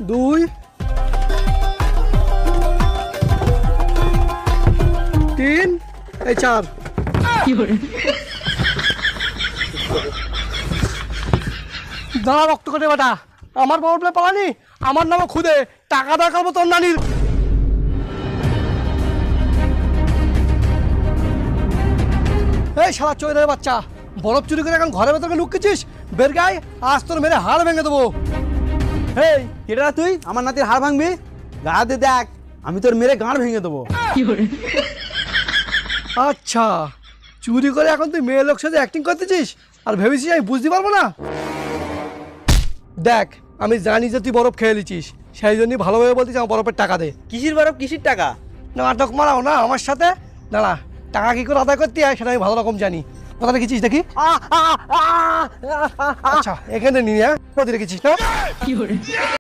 2 3 এই 4 দাঁড়া রক্ত করে বেটা আমার প্রবলেম পালানি আমার নামে খুদে টাকা দেখাবো তোর নানির এই শালা চোরের বাচ্চা বরফ চুরি করে এখন ঘরের ভেতরে লুকিয়েছিস বের গায়ে আজ তোর মেরে হাড় ভেঙে দেবো হেই কেটা তুই আমার নাতির হাড় ভাঙবি গাড়াতে দেখ আমি তোর মেরে গাঁড় ভেঙে দেবো। আচ্ছা চুরি করে এখন তুই মেয়ে লোক সাথে অ্যাক্টিং করতেছিস আর ভেবেছিস আমি বুঝতে পারবো না দেখ আমি জানি যে তুই বরফ খেয়ে নিচ্ছিস সেই জন্যই ভালোভাবে বলতিস আমার বরফের টাকা দে কিসির বরফ কিসির টাকা? নাটক মারাও না আমার সাথে দাঁড়া টাকা কী করে আদায় করতে হয় সেটা আমি ভালো রকম জানি কোথা রেখেছিস দেখি আচ্ছা এখানে নিয়ে কোথায় রেখেছিস না